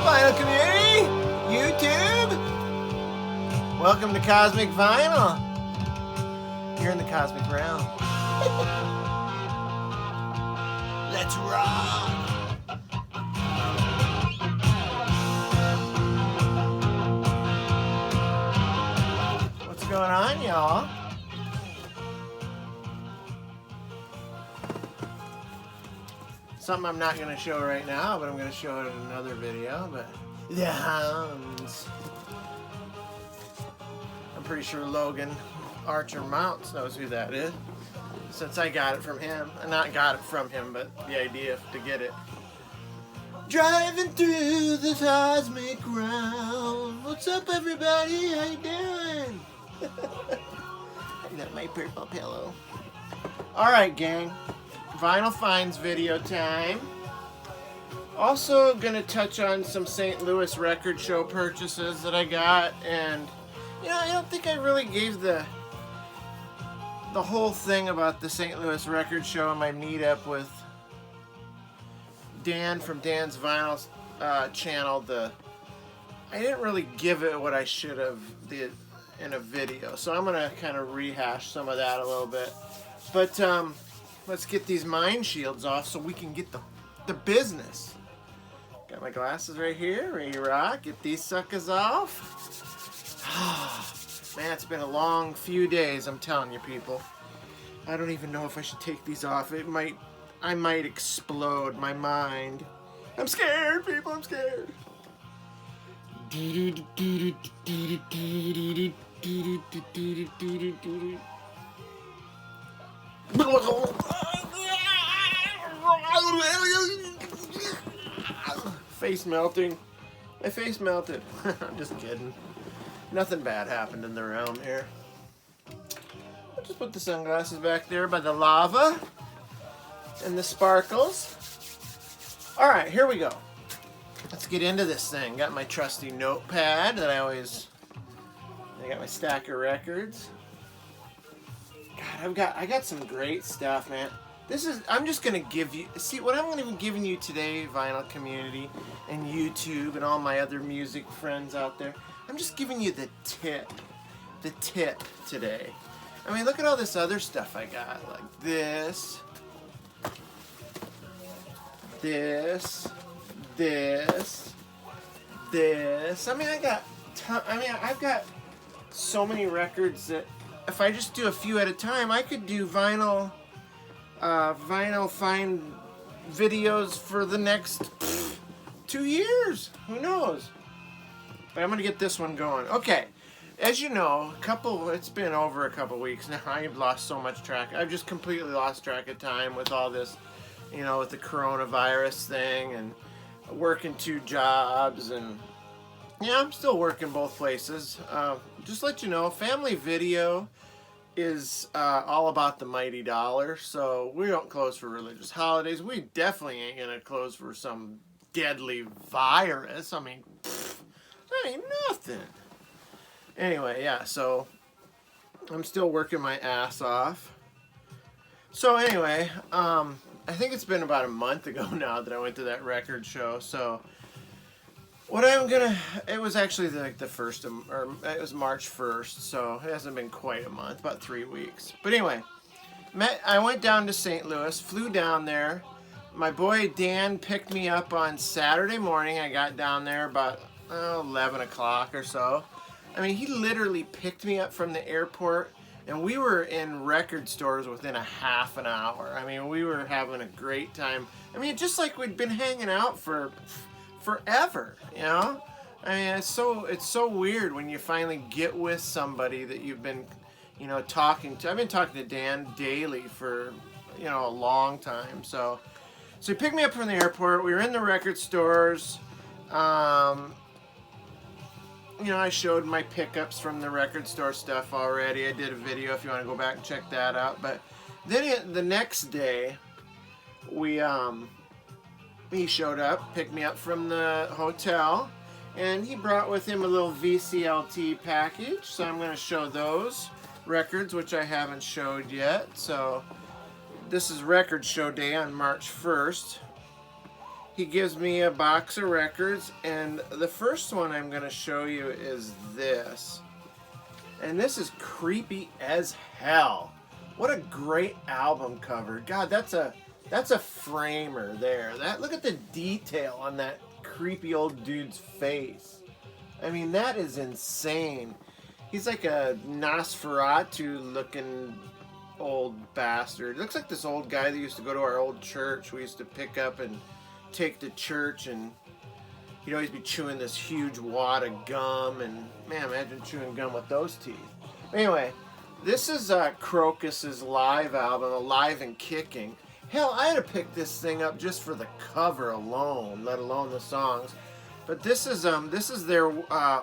vinyl community? YouTube? Welcome to Cosmic Vinyl. You're in the cosmic realm. Let's rock! What's going on, y'all? Something I'm not going to show right now, but I'm going to show it in another video. But the hounds. I'm pretty sure Logan Archer Mounts knows who that is, since I got it from him. Not got it from him, but the idea to get it. Driving through the cosmic realm. What's up, everybody? How you doing? I got my purple pillow. All right, gang. Vinyl finds video time. Also gonna touch on some St. Louis record show purchases that I got, and you know, I don't think I really gave the whole thing about the St. Louis record show in my meetup with Dan from Dan's Vinyl channel. I didn't really give it what I should have did in a video, so I'm gonna kind of rehash some of that a little bit. But let's get these mind shields off so we can get the business. Got my glasses right here, ready to rock. Get these suckers off. Man, it's been a long few days, I'm telling you, people. I don't even know if I should take these off. I might explode my mind. I'm scared, people, I'm scared. Face melting. My face melted. I'm just kidding. Nothing bad happened in the realm here. I'll just put the sunglasses back there by the lava and the sparkles. Alright, here we go. Let's get into this thing. Got my trusty notepad that I got my stack of records. God, I got some great stuff, man. I'm just gonna give you, see what I'm gonna be giving you today, vinyl community and YouTube and all my other music friends out there. I'm just giving you the tip today. I mean, look at all this other stuff I got, like this. I mean, I've got so many records that if I just do a few at a time, I could do vinyl find videos for the next 2 years. Who knows? But I'm gonna get this one going. Okay, as you know, it's been over a couple weeks now. I've lost so much track. I've just completely lost track of time with all this, you know, with the coronavirus thing and working 2 jobs, and yeah, I'm still working both places. Just let you know, family video is all about the mighty dollar, so we don't close for religious holidays. We definitely ain't gonna close for some deadly virus. I mean, that ain't nothing. Anyway, yeah, so I'm still working my ass off. So anyway, I think it's been about a month ago now that I went to that record show, so it was actually like the first, or it was March 1st, so it hasn't been quite a month, about 3 weeks. But anyway, I went down to St. Louis, flew down there. My boy Dan picked me up on Saturday morning. I got down there about 11 o'clock or so. I mean, he literally picked me up from the airport, and we were in record stores within a half an hour. I mean, we were having a great time. I mean, just like we'd been hanging out for forever, you know? I mean, it's so weird when you finally get with somebody that you've been, you know, talking to. I've been talking to Dan daily for, you know, a long time. So he picked me up from the airport. We were in the record stores. You know, I showed my pickups from the record store stuff already. I did a video if you want to go back and check that out. But then the next day, he showed up, picked me up from the hotel, and he brought with him a little VCLT package. So I'm going to show those records, which I haven't showed yet. So this is record show day on March 1st. he gives me a box of records, and the first one I'm going to show you is this. And this is creepy as hell. What a great album cover. God, that's a framer there. Look at the detail on that creepy old dude's face. I mean, that is insane. He's like a Nosferatu looking old bastard. Looks like this old guy that used to go to our old church. We used to pick up and take to church, and he'd always be chewing this huge wad of gum, and man, imagine chewing gum with those teeth. Anyway, this is Crocus's live album, Alive and Kicking. Hell, I had to pick this thing up just for the cover alone, let alone the songs. But this is their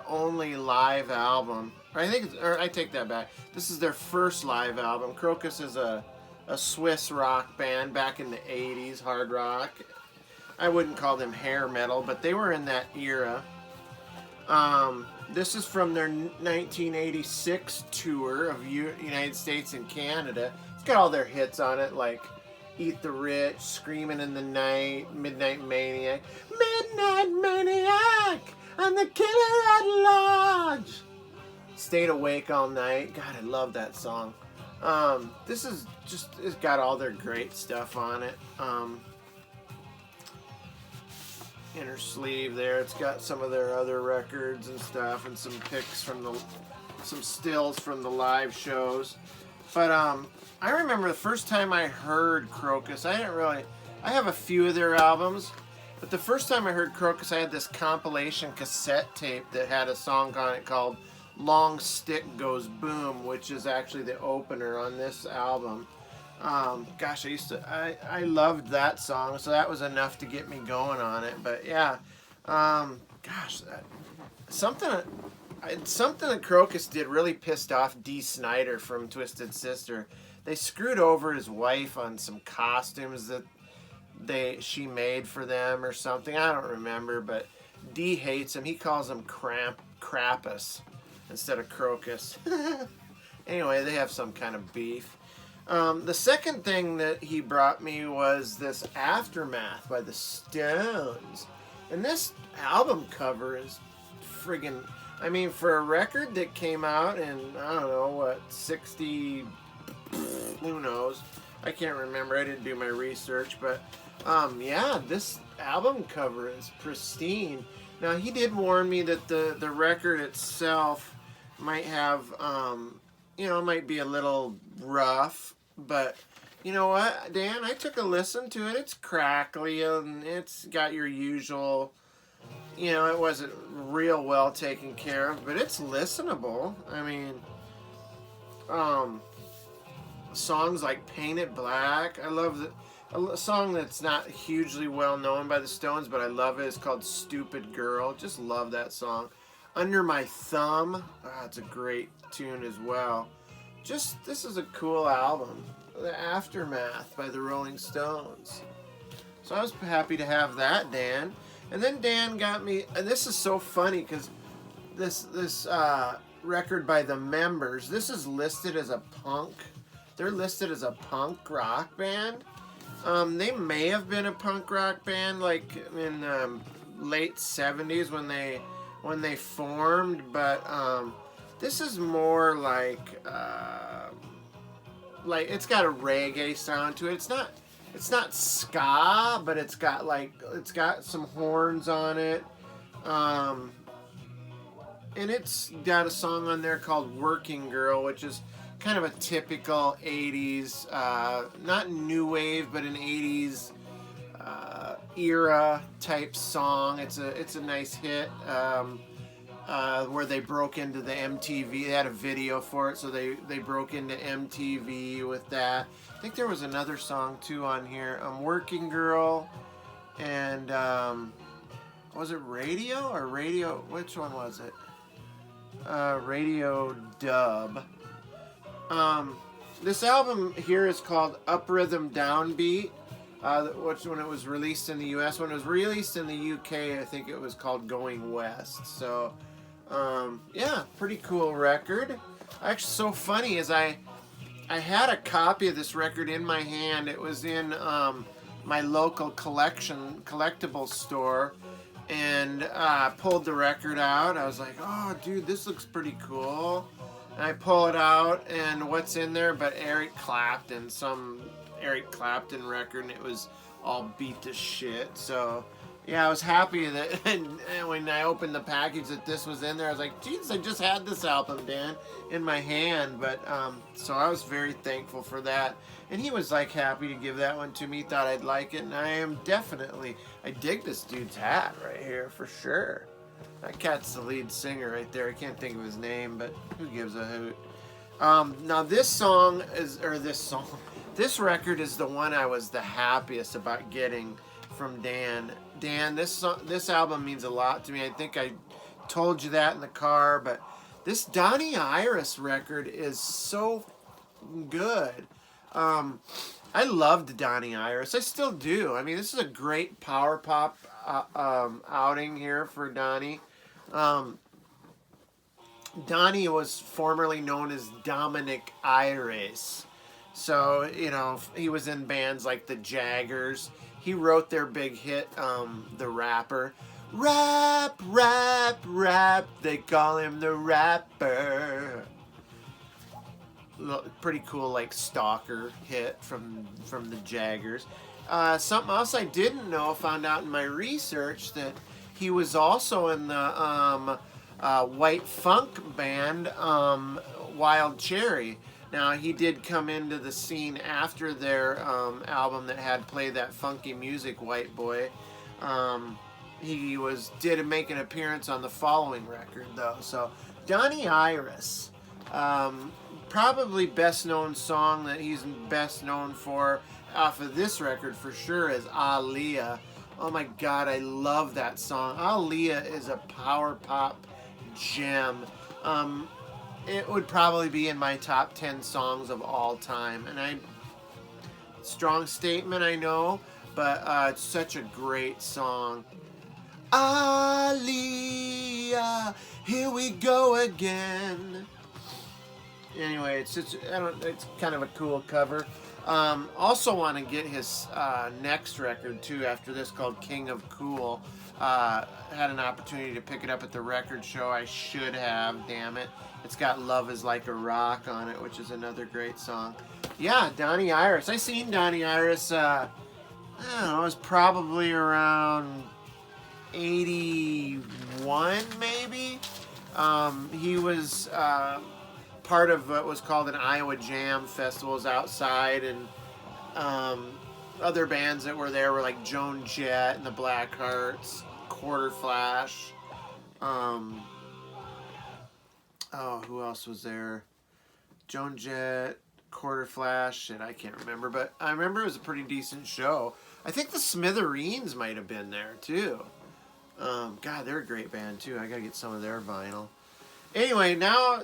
only live album. I take that back. This is their first live album. Crocus is a Swiss rock band back in the 80s, hard rock. I wouldn't call them hair metal, but they were in that era. This is from their 1986 tour of United States and Canada. It's got all their hits on it, like Eat the Rich, Screaming in the Night, Midnight Maniac. Midnight Maniac, I'm the killer at large. Stayed Awake All Night. God, I love that song. This is just, it's got all their great stuff on it. Inner sleeve there. It's got some of their other records and stuff, and some pics from some stills from the live shows. But I remember the first time I heard Crocus, I have a few of their albums, but the first time I heard Crocus, I had this compilation cassette tape that had a song on it called Long Stick Goes Boom, which is actually the opener on this album. Gosh, I loved that song, so that was enough to get me going on it. But yeah, gosh, something that Crocus did really pissed off Dee Snider from Twisted Sister. They screwed over his wife on some costumes that she made for them or something. I don't remember, but Dee hates him. He calls him Krampus instead of Crocus. Anyway, they have some kind of beef. The second thing that he brought me was this Aftermath by the Stones. And this album cover is friggin', I mean, for a record that came out in, I don't know, what, 60, who knows? I can't remember. I didn't do my research. But, yeah, this album cover is pristine. Now, he did warn me that the record itself might have, might be a little rough. But you know what, Dan? I took a listen to it. It's crackly and it's got your usual, it wasn't real well taken care of, but it's listenable. I mean, songs like Paint It Black. I love a song that's not hugely well known by the Stones, but I love it. It's called Stupid Girl. Just love that song. Under My Thumb. It's a great tune as well. This is a cool album. The Aftermath by the Rolling Stones. So I was happy to have that, Dan. And then Dan got me, and this is so funny because this record by the Members, this is listed as a punk. They're listed as a punk rock band. They may have been a punk rock band like in late 70s when they formed, but this is more like it's got a reggae sound to it. It's not ska, but it's got some horns on it. And it's got a song on there called Working Girl, which is kind of a typical 80s, not new wave, but an 80s era type song. It's a nice hit. Where they broke into the MTV. They had a video for it, so they broke into MTV with that. I think there was another song too on here. Working Girl, and was it Radio or Radio? Which one was it? Radio Dub. This album here is called Up Rhythm Downbeat. Which when it was released in the U.S. When it was released in the U.K., I think it was called Going West. So, yeah, pretty cool record. Actually, so funny is I had a copy of this record in my hand. It was in my local collectible store, and pulled the record out. I was like, oh, dude, this looks pretty cool. And I pull it out, and what's in there but Eric Clapton, some Eric Clapton record, and it was all beat to shit. So, yeah, I was happy that and when I opened the package that this was in there. I was like, Jesus, I just had this album, Dan, in my hand. But, so I was very thankful for that. And he was, like, happy to give that one to me. Thought I'd like it, and I am definitely, I dig this dude's hat right here, for sure. That cat's the lead singer right there. I can't think of his name, but who gives a hoot? Now this record is the one I was the happiest about getting from Dan. Dan, this album means a lot to me. I think I told you that in the car, but this Donnie Iris record is so good. I loved Donnie Iris. I still do. I mean, this is a great power pop outing here for Donnie. Donnie was formerly known as Dominic Iris. So, you know, he was in bands like the Jaggers. He wrote their big hit, The Rapper. Rap, rap, rap, they call him the Rapper. Pretty cool, like, stalker hit from the Jaggers. Something else I didn't know, found out in my research, that he was also in the white funk band Wild Cherry. Now, he did come into the scene after their album that had Play That Funky Music, White Boy. He did make an appearance on the following record, though. So, Donnie Iris. Probably best known song that he's best known for off of this record for sure is Aaliyah. Oh my God, I love that song. Aaliyah is a power pop gem. It would probably be in my top 10 songs of all time. And strong statement, I know, but it's such a great song. Aaliyah, here we go again. Anyway, it's kind of a cool cover. Also want to get his next record too after this, called King of Cool. Had an opportunity to pick it up at the record show. I should have, damn it. It's got Love Is Like a Rock on it, which is another great song. Yeah, Donnie Iris. I seen Donnie Iris, I don't know, it was probably around 81 maybe. He was part of what was called an Iowa Jam Festivals outside, and other bands that were there were like Joan Jett and the Blackhearts, Quarter Flash. Who else was there? Joan Jett, Quarter Flash, shit, I can't remember, but I remember it was a pretty decent show. I think the Smithereens might have been there too. God, they're a great band too. I gotta get some of their vinyl. Anyway, now,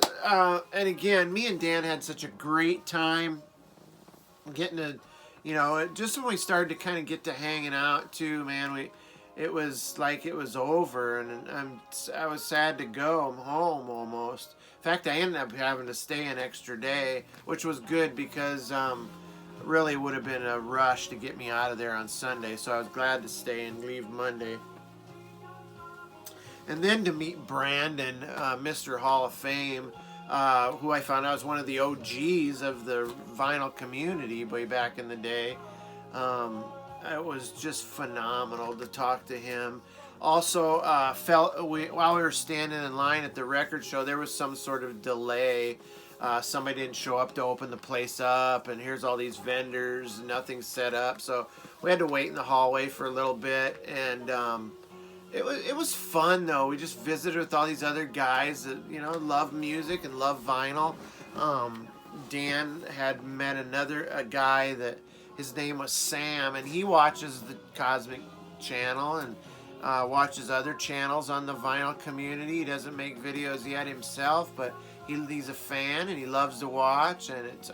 and again, me and Dan had such a great time getting to, you know, just when we started to kind of get to hanging out too, man, it was like it was over, and I was sad to go. I'm home almost. In fact, I ended up having to stay an extra day, which was good because really would have been a rush to get me out of there on Sunday, so I was glad to stay and leave Monday. And then to meet Brandon, Mr. Hall of Fame, who I found out was one of the OGs of the vinyl community way back in the day. It was just phenomenal to talk to him. Also, while we were standing in line at the record show, there was some sort of delay. Somebody didn't show up to open the place up, and here's all these vendors, nothing set up. So we had to wait in the hallway for a little bit, and it was fun though. We just visited with all these other guys that, you know, love music and love vinyl. Dan had met a guy that his name was Sam, and he watches the Cosmic Channel and watches other channels on the vinyl community. He doesn't make videos yet himself, but he's a fan and he loves to watch. And it's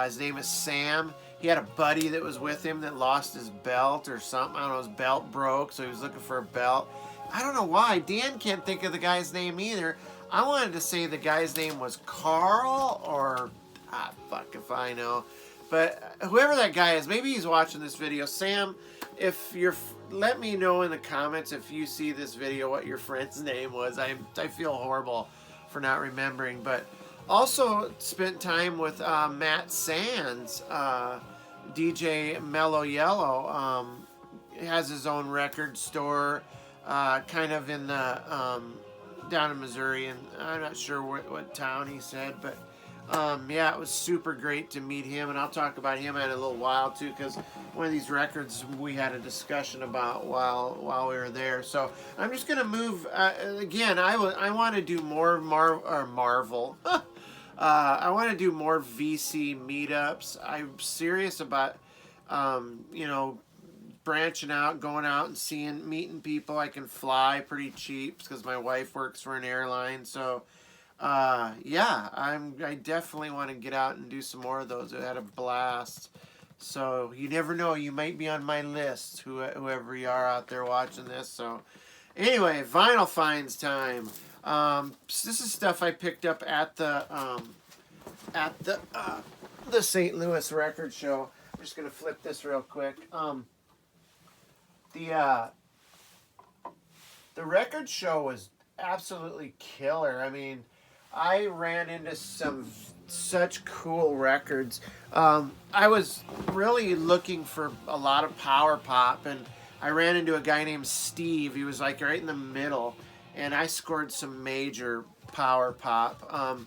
his name is Sam. He had a buddy that was with him that lost his belt or something. I don't know, his belt broke, so he was looking for a belt. I don't know why. Dan can't think of the guy's name either. I wanted to say the guy's name was Carl, or fuck if I know. But whoever that guy is, maybe he's watching this video. Sam, if you're, let me know in the comments if you see this video what your friend's name was. I feel horrible for not remembering. But also spent time with Matt Sands, DJ Mellow Yellow. Has his own record store, kind of in the down in Missouri, and I'm not sure what town he said, but yeah, it was super great to meet him, and I'll talk about him in a little while too, because one of these records we had a discussion about while we were there. So I'm just gonna move again. I want to do more Marvel. I want to do more VC meetups. I'm serious about you know, branching out, going out and meeting people. I can fly pretty cheap because my wife works for an airline. So, yeah, I definitely want to get out and do some more of those. I had a blast. So you never know, you might be on my list, whoever you are out there watching this. So anyway, vinyl finds time. This is stuff I picked up at the St. Louis record show. I'm just gonna flip this real quick. The record show was absolutely killer. I mean, I ran into such cool records. I was really looking for a lot of power pop, and I ran into a guy named Steve. He was like right in the middle, and I scored some major power pop.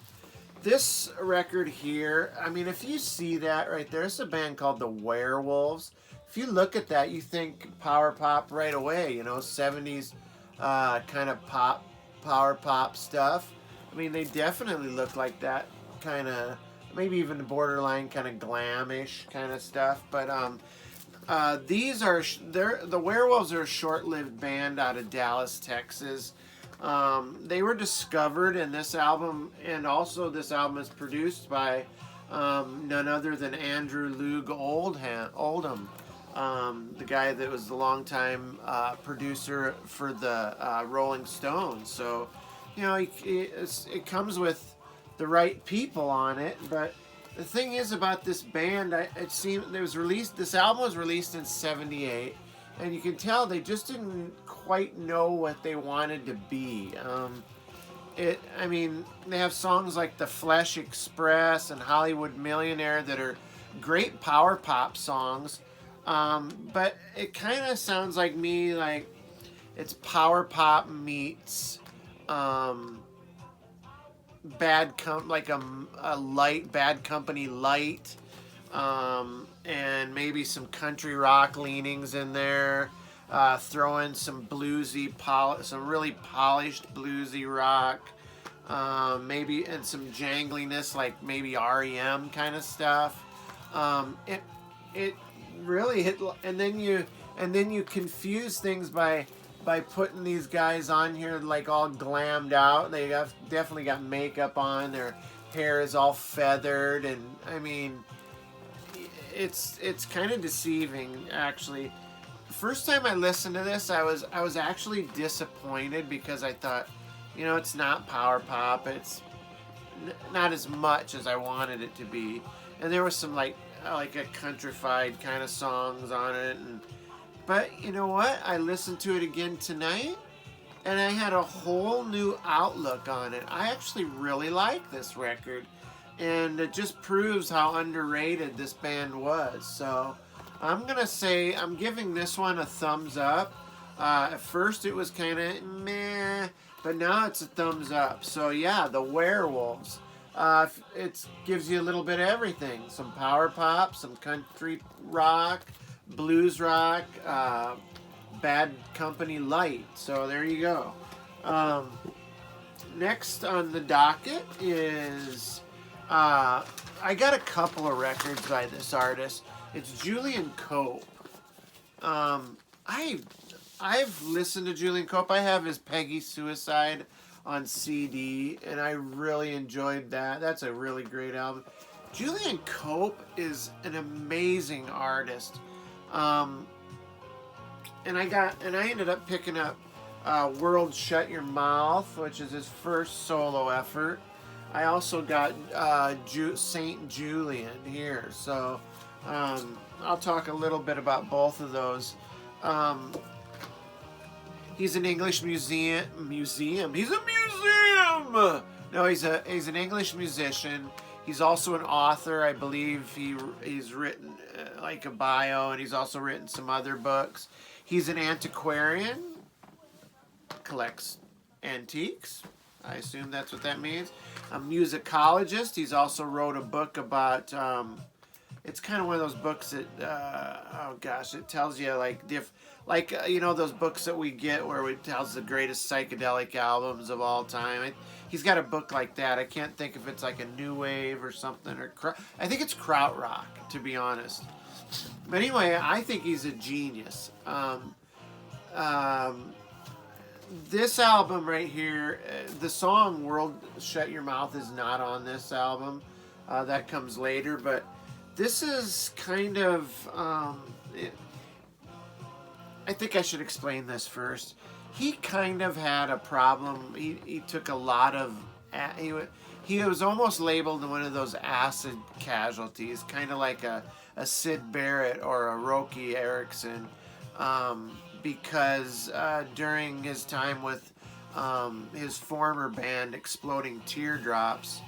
This record here, I mean, if you see that right there, it's a band called the Werewolves. If you look at that, you think power pop right away, you know, 70s kind of power pop stuff. I mean, they definitely look like that kind of, maybe even borderline kind of glamish kind of stuff. But these are, the Werewolves are a short-lived band out of Dallas, Texas. They were discovered in this album, and also this album is produced by none other than Andrew Loog Oldham. The guy that was the longtime producer for the Rolling Stones. So, you know, it comes with the right people on it. But the thing is about this band, this album was released in '78, and you can tell they just didn't quite know what they wanted to be. I mean, they have songs like The Flesh Express and Hollywood Millionaire that are great power pop songs. But it kind of sounds like it's power pop meets like a light Bad Company light, and maybe some country rock leanings in there. Throw in some bluesy, some really polished bluesy rock, maybe, and some jangliness like maybe REM kind of stuff. It really hit, and then you confuse things by putting these guys on here like all glammed out. They definitely got makeup on. Their hair is all feathered, and I mean, it's kind of deceiving actually. First time I listened to this, I was actually disappointed because I thought, you know, it's not power pop. It's not as much as I wanted it to be, and there was some like a countrified kind of songs on it, but you know what? I listened to it again tonight, and I had a whole new outlook on it. I actually really like this record, and it just proves how underrated this band was. So I'm gonna say I'm giving this one a thumbs up. At first it was kind of meh, but now it's a thumbs up. So yeah, the Werewolves. It gives you a little bit of everything. Some power pop, some country rock, blues rock, Bad Company light. So there you go. Next on the docket is, I got a couple of records by this artist. It's Julian Cope. I've listened to Julian Cope. I have his Peggy Suicide on CD, and I really enjoyed that. That's a really great album. Julian Cope is an amazing artist. And I ended up picking up World Shut Your Mouth, which is his first solo effort. I also got Saint Julian here. So I'll talk a little bit about both of those. Um, he's an English museum. He's a museum. No, he's an English musician. He's also an author. I believe he's written like a bio, and he's also written some other books. He's an antiquarian, collects antiques. I assume that's what that means. A musicologist. He's also wrote a book about. It's kind of one of those books that, oh gosh, it tells you like you know those books that we get where it tells the greatest psychedelic albums of all time. He's got a book like that. I can't think if it's like a new wave or something I think it's krautrock, to be honest. But anyway, I think he's a genius. This album right here, the song "World Shut Your Mouth" is not on this album. That comes later, but this is kind of. I think I should explain this first. He kind of had a problem. He took a lot of. He was almost labeled one of those acid casualties, kind of like a Syd Barrett or a Roky Erickson. Because during his time with his former band Exploding Teardrops,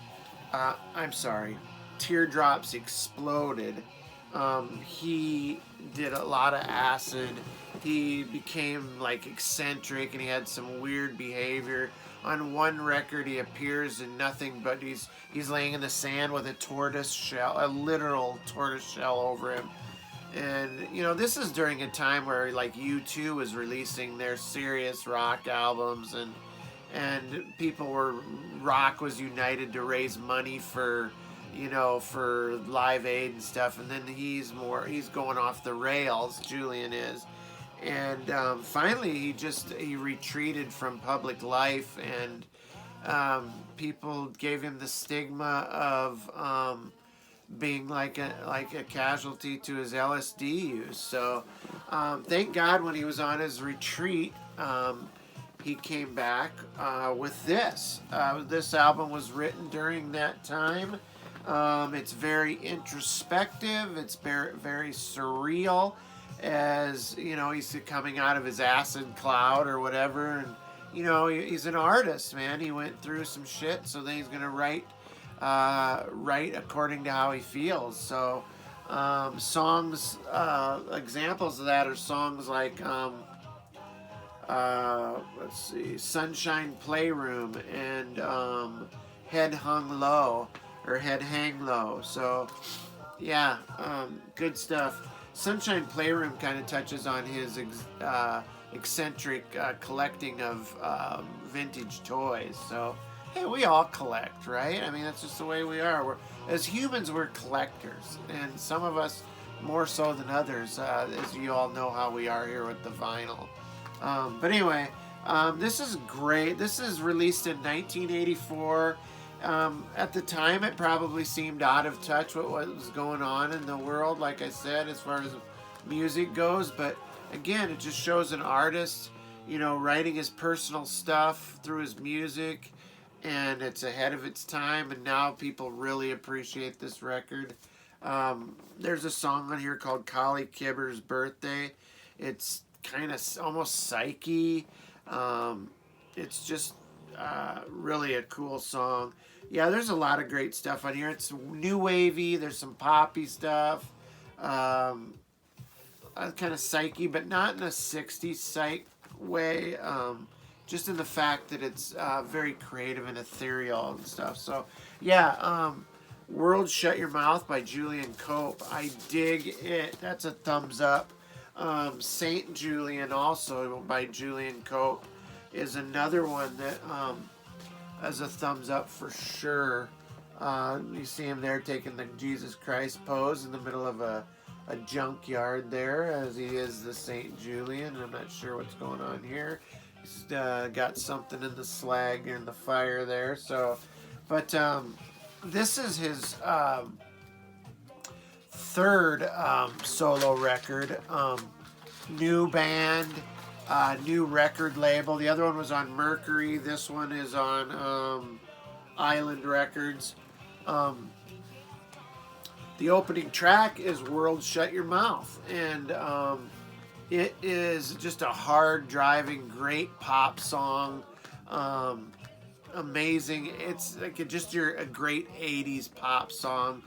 Teardrops Exploded, he did a lot of acid. He became like eccentric and he had some weird behavior. On one record he appears in nothing but he's laying in the sand with a literal tortoise shell over him. And, you know, this is during a time where, like, U2 was releasing their serious rock albums, and rock was united to raise money for, you know, for Live Aid and stuff. And then he's going off the rails, Julian is. And finally, he retreated from public life, and people gave him the stigma of being like a casualty to his LSD use. So thank God when he was on his retreat, he came back with this. This album was written during that time. It's very introspective. It's very, very surreal, as you know, he's coming out of his acid cloud or whatever, and you know, he's an artist, man. He went through some shit, so then he's gonna write according to how he feels. So songs, examples of that are songs like let's see, Sunshine Playroom and Head Hung Low or Head Hang Low. So yeah, good stuff. Sunshine Playroom kind of touches on his eccentric collecting of vintage toys. So hey, we all collect, right? I mean, that's just the way we are. As humans, we're collectors, and some of us more so than others, as you all know how we are here with the vinyl. But anyway, this is great. This is released in 1984. At the time, it probably seemed out of touch with what was going on in the world, like I said, as far as music goes. But again, it just shows an artist, you know, writing his personal stuff through his music. And it's ahead of its time, and now people really appreciate this record. There's a song on here called Collie Kibber's Birthday. It's kind of almost psyche. It's just really a cool song. Yeah, there's a lot of great stuff on here. It's new wavy. There's some poppy stuff. Kind of psyche, but not in a 60s psych way. Just in the fact that it's very creative and ethereal and stuff. So, yeah, World Shut Your Mouth by Julian Cope. I dig it. That's a thumbs up. Saint Julian, also by Julian Cope, is another one that has a thumbs up for sure. You see him there taking the Jesus Christ pose in the middle of a junkyard there, as he is the Saint Julian. I'm not sure what's going on here. He's got something in the slag and the fire there. So, but this is his third solo record. New band, new record label. The other one was on Mercury. This one is on Island Records. The opening track is World Shut Your Mouth. And it is just a hard driving, great pop song. Amazing. It's like a great 80s pop song.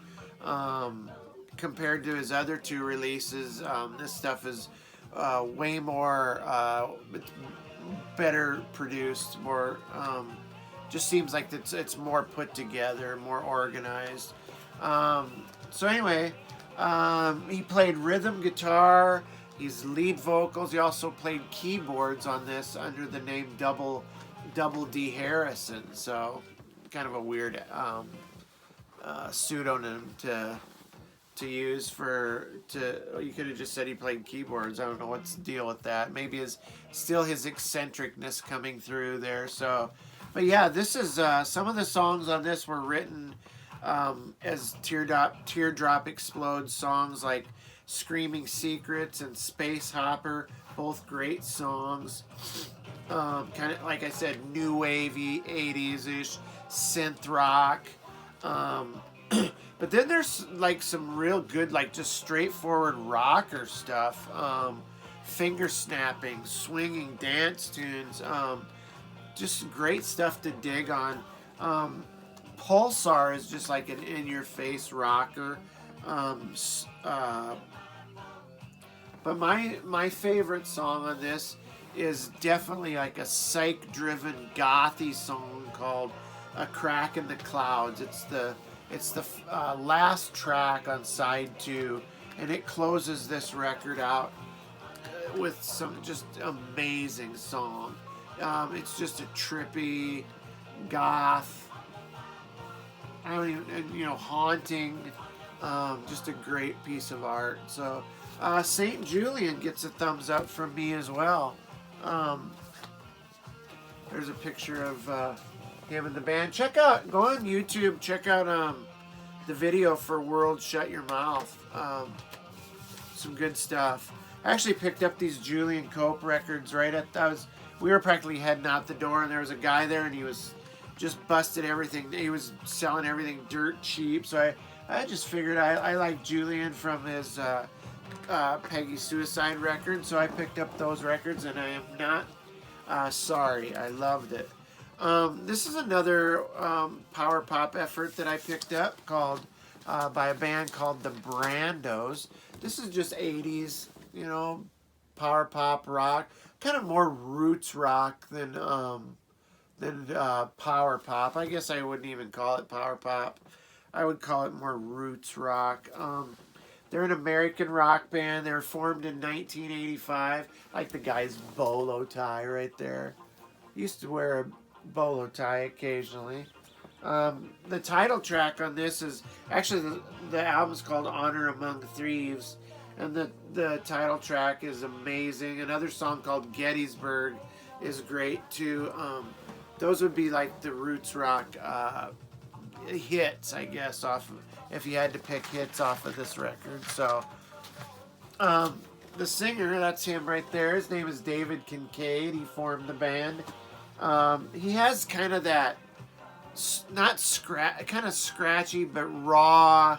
Compared to his other two releases, this stuff is way more better produced, more just seems like it's more put together, more organized. So anyway, he played rhythm guitar. He's lead vocals. He also played keyboards on this under the name Double D Harrison. So kind of a weird pseudonym to use you could have just said he played keyboards. I don't know what's the deal with that. Maybe still his eccentricness coming through there. So, but yeah, this is some of the songs on this were written as Teardrop Explodes songs, like Screaming Secrets and Space Hopper, both great songs. Kind of like I said, new wavy 80s-ish synth rock. But then there's like some real good, like just straightforward rocker stuff. Finger snapping, swinging dance tunes. Just great stuff to dig on. Pulsar is just like an in-your-face rocker. But my favorite song on this is definitely like a psych-driven gothy song called "A Crack in the Clouds." It's the last track on side 2, and it closes this record out with some just amazing song. It's just a trippy goth, haunting, just a great piece of art. So St. Julian gets a thumbs up from me as well. There's a picture of him and the band. Go on YouTube, check out the video for World Shut Your Mouth. Some good stuff. I actually picked up these Julian Cope records we were practically heading out the door, and there was a guy there, and he was just busted everything. He was selling everything dirt cheap, so I just figured I like Julian from his Peggy Suicide record, so I picked up those records, and I am not sorry. I loved it. This is another power pop effort that I picked up by a band called the Brandos. This is just 80s, power pop rock, kind of more roots rock than power pop. I guess I wouldn't even call it power pop. I would call it more roots rock. They're an American rock band. They were formed in 1985. Like the guy's bolo tie right there. Used to wear a bolo tie occasionally. The title track on this is actually the album's called Honor Among Thieves, and the title track is amazing. Another song called Gettysburg is great too. Those would be like the roots rock hits, I guess, if you had to pick hits off of this record. So the singer, that's him right there. His name is David Kincaid. He formed the band. He has kind of that kind of scratchy but raw,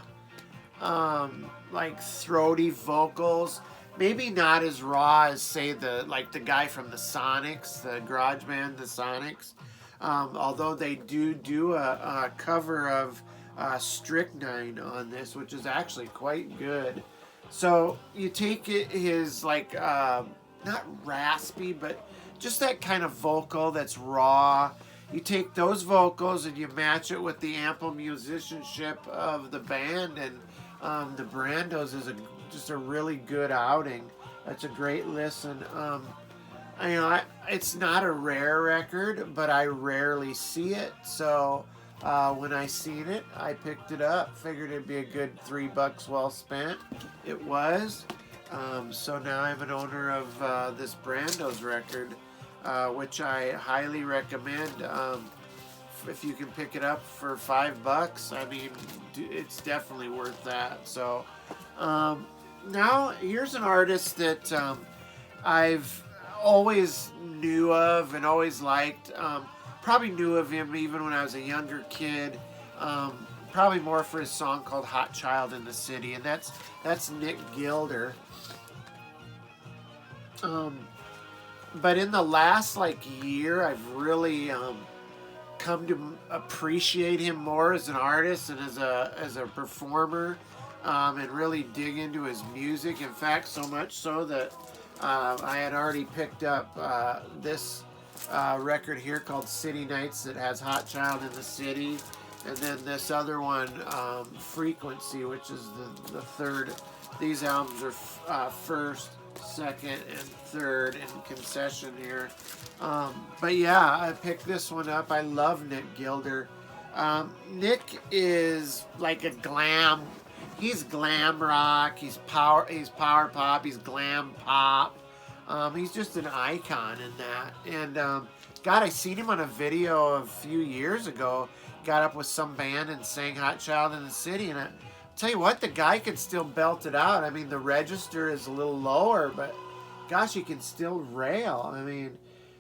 like throaty vocals. Maybe not as raw as, say, the guy from the Sonics, the garage band, the Sonics. Although they do a cover of Strychnine on this, which is actually quite good. So you take his not raspy, but just that kind of vocal that's raw. You take those vocals and you match it with the ample musicianship of the band, and the Brandos is just a really good outing. It's a great listen. It's not a rare record, but I rarely see it. So when I seen it, I picked it up. Figured it'd be a good $3 well spent. It was. So now I'm an owner of this Brandos record, which I highly recommend. If you can pick it up for $5, I mean, it's definitely worth that. So now here's an artist that I've always knew of and always liked. Probably knew of him even when I was a younger kid. probably more for his song called Hot Child in the City, and that's Nick Gilder. But in the last like year, I've really come to appreciate him more as an artist and as a performer, and really dig into his music. In fact, so much so that I had already picked up this record here called City Nights that has Hot Child in the City, and then this other one, Frequency, which is the third. These albums are first, second, and third in concession here. But yeah, I picked this one up. I love Nick Gilder. Nick is like a glam. He's glam rock. He's power pop. He's glam pop. He's just an icon in that. And God, I seen him on a video a few years ago. Got up with some band and sang Hot Child in the City, and I tell you what, the guy can still belt it out. I mean, the register is a little lower, but gosh, he can still rail. I mean,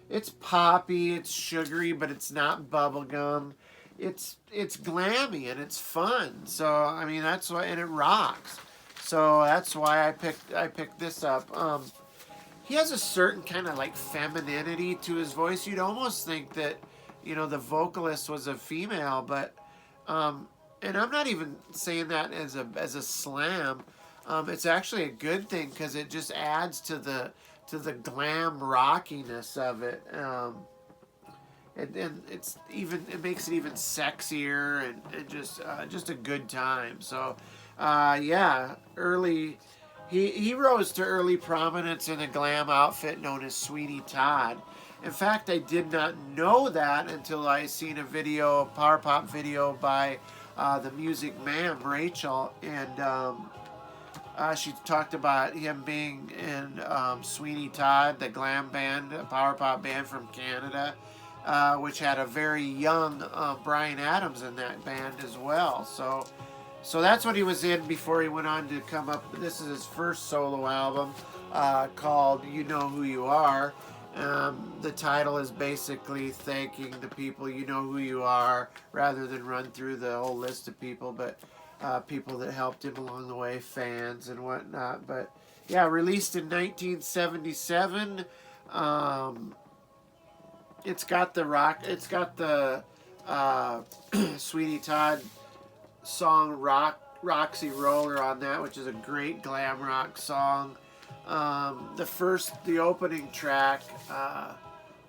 it's poppy, it's sugary, but it's not bubblegum. It's glammy and it's fun. So I mean, that's why, and it rocks. So that's why I picked this up. He has a certain kind of like femininity to his voice. You'd almost think that, you know, the vocalist was a female, but and I'm not even saying that as a slam. It's actually a good thing because it just adds to the glam rockiness of it. And it makes it even sexier and just a good time. So yeah, he rose to early prominence in a glam outfit known as Sweeney Todd. In fact, I did not know that until I seen a power pop video by the Music Ma'am, Rachel, and she talked about him being in Sweeney Todd, the glam band, a power pop band from Canada, which had a very young Bryan Adams in that band as well. So that's what he was in before he went on to come up. This is his first solo album called You Know Who You Are. The title is basically thanking the people you know who you are, rather than run through the whole list of people, but people that helped him along the way, fans and whatnot. But yeah, released in 1977. It's got the Sweeney Todd song Roxy Roller on that, which is a great glam rock song. The opening track,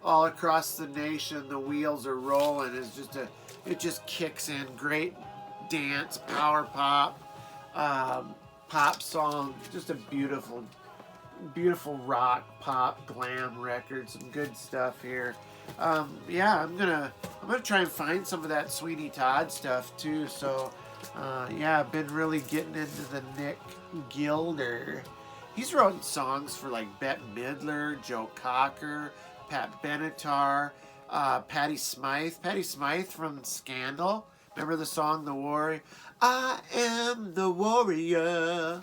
All Across the Nation, The Wheels Are Rolling, it just kicks in. Great dance, power pop, pop song. Just a beautiful rock, pop, glam record. Some good stuff here. Yeah, I'm gonna try and find some of that Sweeney Todd stuff too. So, yeah, I've been really getting into the Nick Gilder. He's written songs for like Bette Midler, Joe Cocker, Pat Benatar, Patti Smythe. Patti Smythe from Scandal. Remember the song The Warrior? I am the warrior.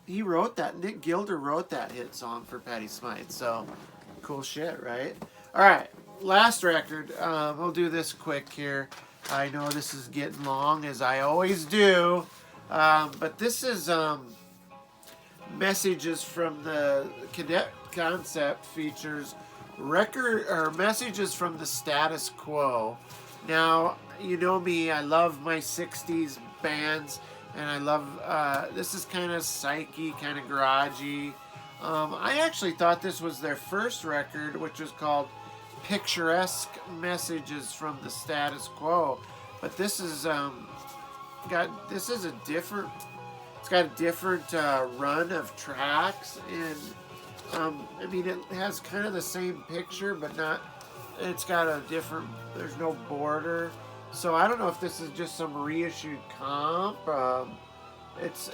He wrote that. Nick Gilder wrote that hit song for Patti Smythe. So, cool shit, right? All right, last record. We'll do this quick here. I know this is getting long, as I always do. But this is Messages from the Cadet Concept, features Messages from the Status Quo. Now, you know me, I love my 60s bands, and I love, this is kind of psyche, kind of garagey. I actually thought this was their first record, which was called Picturesque Messages from the Status Quo. But this is, it's got a different run of tracks, and I mean, it has kind of the same picture, but not, it's got a different, there's no border. So I don't know if this is just some reissued comp. It's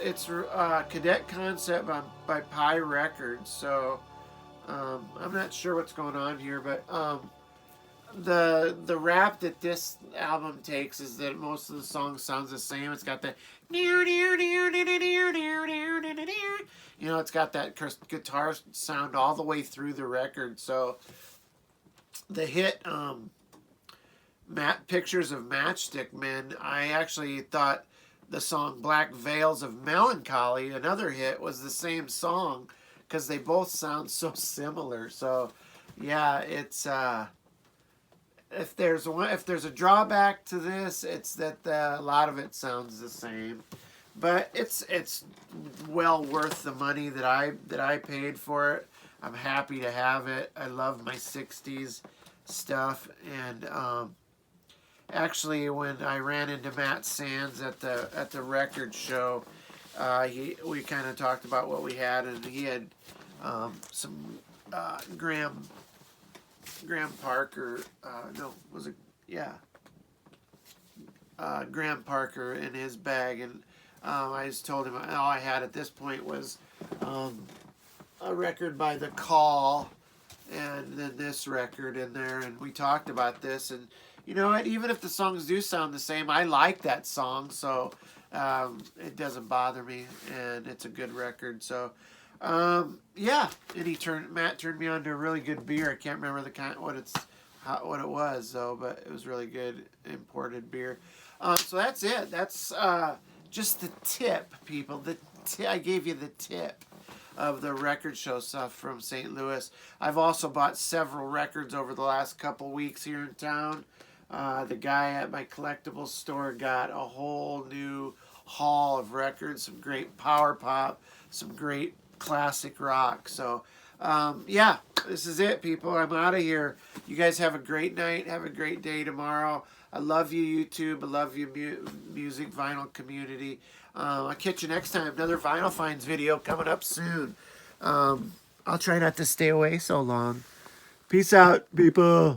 Cadet Concept by Pi Records. So I'm not sure what's going on here, but the rap that this album takes is that most of the songs sounds the same. It's got the it's got that guitar sound all the way through the record. So the hit Pictures of Matchstick Men, I actually thought the song Black Veils of Melancholy, another hit, was the same song because they both sound so similar. So yeah, it's if there's a drawback to this, it's that a lot of it sounds the same. But it's well worth the money that I paid for it. I'm happy to have it. I love my 60s stuff. And actually, when I ran into Matt Sands at the record show, we kind of talked about what we had, and he had some Graham Parker. No, was it? Yeah, Graham Parker in his bag, and I just told him all I had at this point was a record by The Call, and then this record in there, and we talked about this, and you know what? Even if the songs do sound the same, I like that song, so it doesn't bother me, and it's a good record. So yeah, and Matt turned me on to a really good beer. I can't remember the kind, what it was though, but it was really good imported beer. So that's it. That's just the tip, people. I gave you the tip of the record show stuff from St. Louis. I've also bought several records over the last couple weeks here in town. The guy at my collectibles store got a whole new haul of records, some great power pop, some great classic rock. So yeah, this is it, people. I'm out of here. You guys have a great night. Have a great day tomorrow. I love you, YouTube. I love you, music vinyl community. I'll catch you next time. Another Vinyl Finds video coming up soon. I'll try not to stay away so long. Peace out, people.